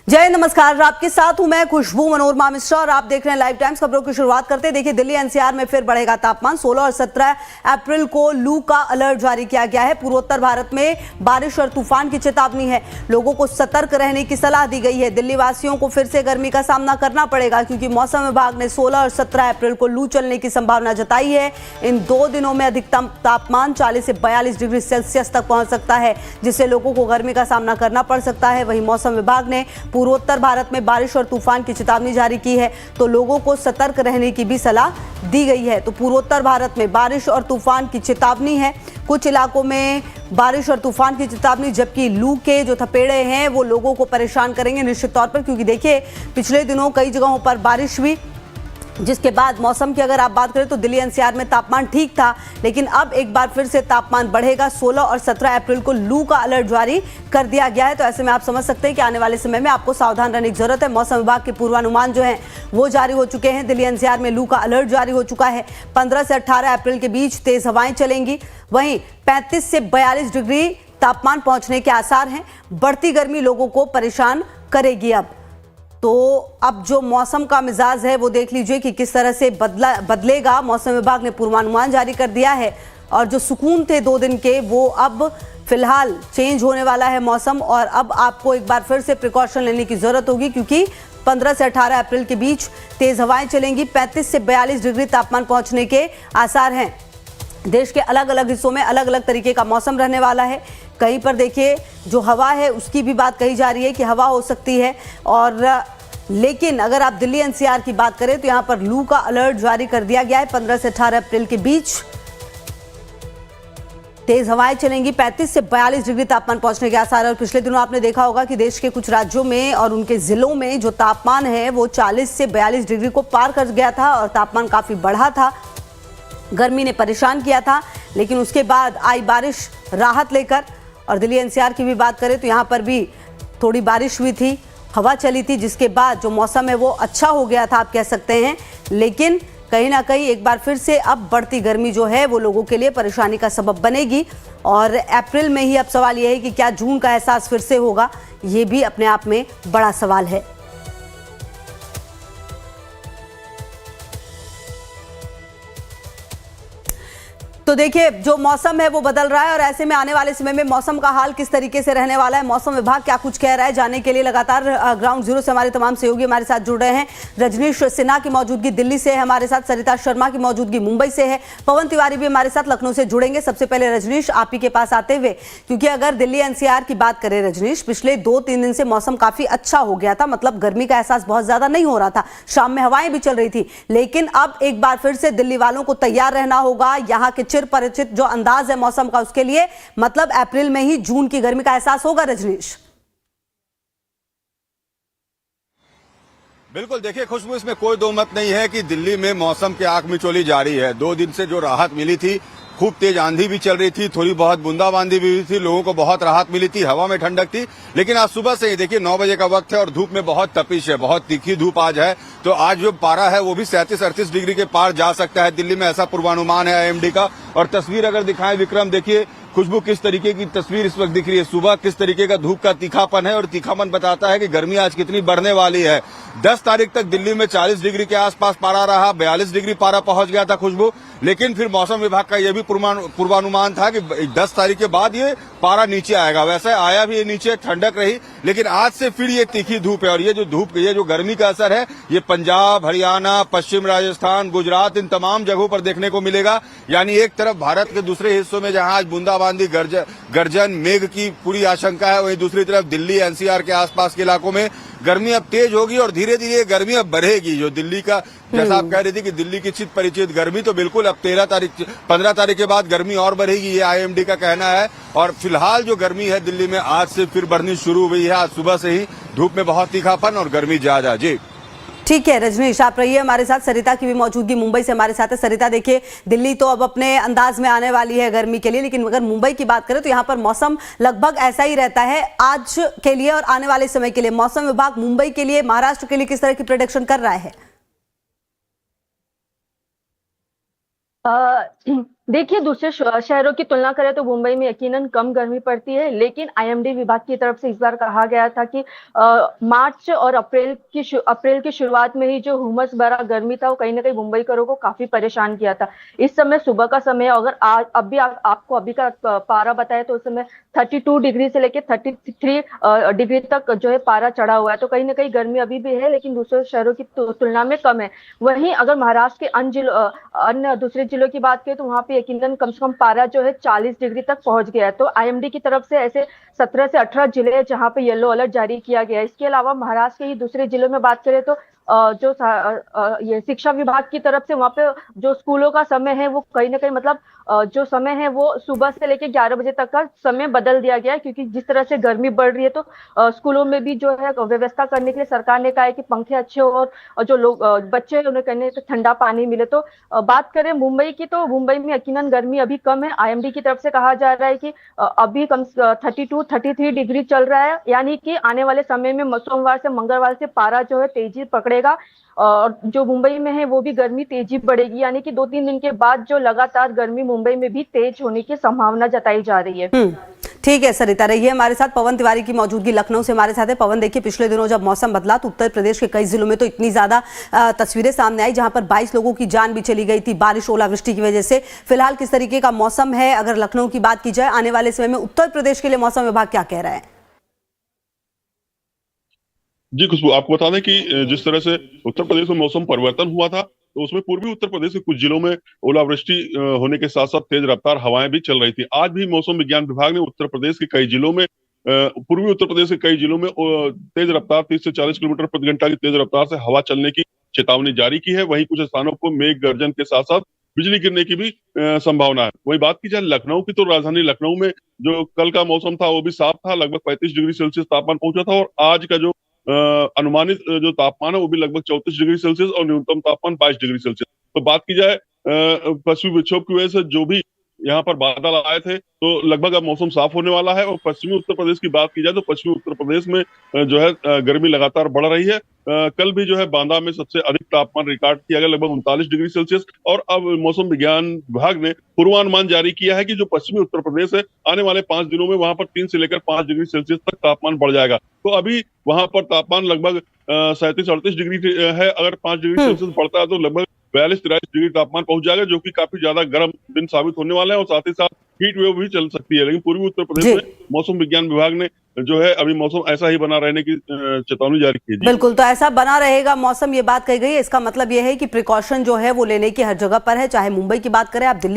जय नमस्कार, आपके साथ हूं मैं खुशबू मनोरमा मिश्रा और आप देख रहे हैं लाइव टाइम्स। खबरों की शुरुआत करते हैं। देखिए, दिल्ली एनसीआर में फिर बढ़ेगा तापमान। 16 और 17 अप्रैल को लू का अलर्ट जारी किया गया है। पूर्वोत्तर भारत में बारिश और तूफान की चेतावनी है। लोगों को सतर्क रहने की सलाह दी गई है। दिल्ली वासियों को फिर से गर्मी का सामना करना पड़ेगा क्योंकि मौसम विभाग ने 16 और 17 अप्रैल को लू चलने की संभावना जताई है। इन 2 दिनों में अधिकतम तापमान 40 से 42 डिग्री सेल्सियस तक पहुंच सकता है, जिससे लोगों को गर्मी का सामना करना पड़ सकता है। वहीं मौसम विभाग ने पूर्वोत्तर भारत में बारिश और तूफान की चेतावनी जारी की है, तो लोगों को सतर्क रहने की भी सलाह दी गई है। तो पूर्वोत्तर भारत में बारिश और तूफान की चेतावनी है। कुछ इलाकों में बारिश और तूफान की चेतावनी, जबकि लू के जो थपेड़े हैं वो लोगों को परेशान करेंगे निश्चित तौर पर, क्योंकि देखिए पिछले दिनों कई जगहों पर बारिश हुई, जिसके बाद मौसम की अगर आप बात करें तो दिल्ली एनसीआर में तापमान ठीक था, लेकिन अब एक बार फिर से तापमान बढ़ेगा। 16 और 17 अप्रैल को लू का अलर्ट जारी कर दिया गया है। तो ऐसे में आप समझ सकते हैं कि आने वाले समय में आपको सावधान रहने की जरूरत है। मौसम विभाग के पूर्वानुमान जो हैं वो जारी हो चुके हैं। दिल्ली एनसीआर में लू का अलर्ट जारी हो चुका है। 15 से 18 अप्रैल के बीच तेज हवाएं चलेंगी। वहीं 35 से 42 डिग्री तापमान पहुंचने के आसार हैं। बढ़ती गर्मी लोगों को परेशान करेगी। तो अब जो मौसम का मिजाज है वो देख लीजिए कि किस तरह से बदलेगा। मौसम विभाग ने पूर्वानुमान जारी कर दिया है और जो सुकून थे 2 दिन के वो अब फिलहाल चेंज होने वाला है मौसम। और अब आपको एक बार फिर से प्रिकॉशन लेने की जरूरत होगी, क्योंकि 15 से 18 अप्रैल के बीच तेज हवाएं चलेंगी। 35 से 42 डिग्री तापमान पहुंचने के आसार हैं। देश के अलग अलग हिस्सों में अलग अलग तरीके का मौसम रहने वाला है। कहीं पर देखिए जो हवा है उसकी भी बात कही जा रही है कि हवा हो सकती है। और लेकिन अगर आप दिल्ली एनसीआर की बात करें तो यहां पर लू का अलर्ट जारी कर दिया गया है। 15 से 18 अप्रैल के बीच तेज हवाएं चलेंगी। 35 से 42 डिग्री तापमान पहुंचने के आसार है। और पिछले दिनों आपने देखा होगा कि देश के कुछ राज्यों में और उनके जिलों में जो तापमान है वो 40 से 42 डिग्री को पार कर गया था और तापमान काफी बढ़ा था। गर्मी ने परेशान किया था, लेकिन उसके बाद आई बारिश राहत लेकर। और दिल्ली एनसीआर की भी बात करें तो यहाँ पर भी थोड़ी बारिश हुई थी, हवा चली थी, जिसके बाद जो मौसम है वो अच्छा हो गया था आप कह सकते हैं। लेकिन कहीं ना कहीं एक बार फिर से अब बढ़ती गर्मी जो है वो लोगों के लिए परेशानी का सबब बनेगी। और अप्रैल में ही अब सवाल यह है कि क्या जून का एहसास फिर से होगा, ये भी अपने आप में बड़ा सवाल है। तो देखिए जो मौसम है वो बदल रहा है और ऐसे में आने वाले समय में मौसम का हाल किस तरीके से रहने वाला है, मौसम विभाग क्या कुछ कह रहा है, जानने के लिए लगातार ग्राउंड जीरो से हमारे तमाम सहयोगी हमारे साथ जुड़ रहे हैं। रजनीश सिन्हा की मौजूदगी दिल्ली से है हमारे साथ, सरिता शर्मा की मौजूदगी मुंबई से है, पवन तिवारी भी हमारे साथ लखनऊ से जुड़ेंगे। सबसे पहले रजनीश आप ही के पास आते हुए, क्योंकि अगर दिल्ली एनसीआर की बात करें रजनीश, पिछले 2-3 दिन से मौसम काफी अच्छा हो गया था, मतलब गर्मी का एहसास बहुत ज्यादा नहीं हो रहा था, शाम में हवाएं भी चल रही थी। लेकिन अब एक बार फिर से दिल्ली वालों को तैयार रहना होगा। यहाँ के चिर परिचित जो अंदाज है मौसम का उसके लिए, मतलब अप्रैल में ही जून की गर्मी का एहसास होगा। रजनीश बिल्कुल, देखिए खुशबू, इसमें कोई दो मत नहीं है कि दिल्ली में मौसम की आग मिचौली जारी है। 2 दिन से जो राहत मिली थी, खूब तेज आंधी भी चल रही थी, थोड़ी बहुत बूंदाबांदी भी हुई थी, लोगों को बहुत राहत मिली थी, हवा में ठंडक थी। लेकिन आज सुबह से ही देखिए 9 बजे का वक्त है और धूप में बहुत तपिश है, बहुत तीखी धूप आज है। तो आज जो पारा है वो भी 37-38 डिग्री के पार जा सकता है दिल्ली में, ऐसा पूर्वानुमान है आईएमडी का। और तस्वीर अगर दिखाएं विक्रम, देखिए खुशबू किस तरीके की तस्वीर इस वक्त दिख रही है। सुबह किस तरीके का धूप का तीखापन है और तीखापन बताता है कि गर्मी आज कितनी बढ़ने वाली है। 10 तारीख तक दिल्ली में 40 डिग्री के आसपास पारा रहा, 42 डिग्री पारा पहुंच गया था खुशबू। लेकिन फिर मौसम विभाग का यह भी पूर्वानुमान था कि 10 तारीख के बाद ये पारा नीचे आएगा। वैसे आया भी ये नीचे, ठंडक रही, लेकिन आज से फिर ये तीखी धूप है। और ये जो गर्मी का असर है ये पंजाब, हरियाणा, पश्चिम राजस्थान, गुजरात, इन तमाम जगहों पर देखने को मिलेगा। यानी एक तरफ भारत के दूसरे हिस्सों में जहां आज बूंदाबांदी, गर्जन, मेघ की पूरी आशंका है, वहीं दूसरी तरफ दिल्ली एनसीआर के आसपास के इलाकों में गर्मी अब तेज होगी और धीरे धीरे गर्मी अब बढ़ेगी। जो दिल्ली का, जैसा आप कह रही थी कि दिल्ली की चित परिचित गर्मी, तो बिल्कुल अब 15 तारीख के बाद गर्मी और बढ़ेगी, ये आईएमडी का कहना है। और फिलहाल जो गर्मी है दिल्ली में आज से फिर बढ़नी शुरू हुई है। आज सुबह से ही धूप में बहुत तीखापन और गर्मी ज्यादा। जी ठीक है रजनीश, आप रहिए हमारे साथ। सरिता की भी मौजूदगी मुंबई से हमारे साथ है। सरिता, देखिए दिल्ली तो अब अपने अंदाज में आने वाली है गर्मी के लिए, लेकिन अगर मुंबई की बात करें तो यहाँ पर मौसम लगभग ऐसा ही रहता है आज के लिए और आने वाले समय के लिए। मौसम विभाग मुंबई के लिए, महाराष्ट्र के लिए किस तरह की प्रेडिक्शन कर रहा है? देखिए, दूसरे शहरों की तुलना करें तो मुंबई में यकीनन कम गर्मी पड़ती है, लेकिन आईएमडी विभाग की तरफ से इस बार कहा गया था कि मार्च और अप्रैल की शुरुआत में ही जो हुमस भरा गर्मी था वो कहीं ना कहीं मुंबईकरों को काफी परेशान किया था। इस समय सुबह का समय, अगर आज अब भी आपको अभी का पारा बताए तो उस समय 32 डिग्री से लेकर 33 डिग्री तक जो है पारा चढ़ा हुआ है। तो कहीं ना कहीं गर्मी अभी भी है, लेकिन दूसरे शहरों की तुलना में कम है। वहीं अगर महाराष्ट्र के अन्य दूसरे जिलों की बात करें तो वहां पे यकीनन कम से कम पारा जो है 40 डिग्री तक पहुंच गया है। तो आईएमडी की तरफ से ऐसे 17 से 18 जिले हैं जहां पे येलो अलर्ट जारी किया गया है। इसके अलावा महाराष्ट्र के ही दूसरे जिलों में बात करें तो ये शिक्षा विभाग की तरफ से वहां पे जो स्कूलों का समय है वो कहीं ना कहीं मतलब जो समय है वो सुबह से लेकर 11 बजे तक का समय बदल दिया गया है, क्योंकि जिस तरह से गर्मी बढ़ रही है तो स्कूलों में भी जो है व्यवस्था करने के लिए सरकार ने कहा है कि पंखे अच्छे हो और जो लोग बच्चे हैं उन्हें कहने तो ठंडा पानी मिले। तो बात करें मुंबई की तो मुंबई में यकीनन गर्मी अभी कम है। आईएमडी की तरफ से कहा जा रहा है कि अभी कम 33 डिग्री चल रहा है, यानी कि आने वाले समय में सोमवार से मंगलवार से पारा जो है तेजी पकड़ेगा और जो मुंबई में है वो भी गर्मी तेजी बढ़ेगी, यानी कि 2-3 दिन के बाद जो लगातार गर्मी मुंबई में भी तेज होने की संभावना जताई जा रही है। ठीक है सरिता, रहिए हमारे साथ। पवन तिवारी की मौजूदगी लखनऊ से हमारे साथ है। पवन, देखिए पिछले दिनों जब मौसम बदला तो उत्तर प्रदेश के कई जिलों में तो इतनी ज्यादा तस्वीरें सामने आई जहां पर 22 लोगों की जान भी चली गई थी बारिश ओलावृष्टि की वजह से। फिलहाल किस तरीके का मौसम है, अगर लखनऊ की बात की जाए, आने वाले समय में उत्तर प्रदेश के लिए मौसम विभाग क्या कह रहा है? जी खुशबू, आपको बता दें कि जिस तरह से उत्तर प्रदेश में मौसम परिवर्तन हुआ था तो उसमें पूर्वी उत्तर प्रदेश के कुछ जिलों में ओलावृष्टि होने के साथ साथ तेज रफ्तार हवाएं भी चल रही थी। आज भी मौसम विज्ञान विभाग ने उत्तर प्रदेश के कई जिलों में पूर्वी उत्तर प्रदेश के कई जिलों में तेज रफ्तार 30 से 40 किलोमीटर प्रति घंटा की तेज रफ्तार से हवा चलने की चेतावनी जारी की है। वहीं कुछ स्थानों पर मेघ गर्जन के साथ साथ बिजली गिरने की भी संभावना है। वही बात की जाए लखनऊ की तो राजधानी लखनऊ में जो कल का मौसम था वो भी साफ था, लगभग 35 डिग्री सेल्सियस तापमान पहुंचा था और आज का जो अनुमानित जो तापमान है वो भी लगभग 34 डिग्री सेल्सियस और न्यूनतम तापमान 22 डिग्री सेल्सियस। तो बात की जाए पश्चिमी विक्षोभ की वजह से जो भी यहाँ पर बादल आए थे तो लगभग अब मौसम साफ होने वाला है। और पश्चिमी उत्तर प्रदेश की बात की जाए तो पश्चिमी उत्तर प्रदेश में जो है गर्मी लगातार बढ़ रही है। कल भी जो है बांदा में सबसे अधिक तापमान रिकॉर्ड किया गया, लगभग 39 डिग्री सेल्सियस। और अब मौसम विज्ञान विभाग ने पूर्वानुमान जारी किया है कि जो पश्चिमी उत्तर प्रदेश है आने वाले 5 दिनों में वहां पर 3 से लेकर 5 डिग्री सेल्सियस तक तापमान बढ़ जाएगा। तो अभी वहां पर तापमान लगभग 37-38 डिग्री है। अगर 5 डिग्री सेल्सियस बढ़ता है तो लगभग 42-43 डिग्री तापमान पहुंच जाएगा, जो कि काफी ज्यादा गर्म दिन साबित होने वाला है और साथ ही साथ हीट वेव भी चल सकती है। लेकिन पूर्वी उत्तर प्रदेश में मौसम विज्ञान विभाग ने जो है अभी मौसम ऐसा ही बना रहने की चेतावनी जारी की है। बिल्कुल, तो ऐसा बना रहेगा मौसम, ये बात कही गई है। इसका मतलब ये है कि प्रिकॉशन जो है वो लेने की हर जगह पर है, चाहे मुंबई की बात करें आप, दिल्ली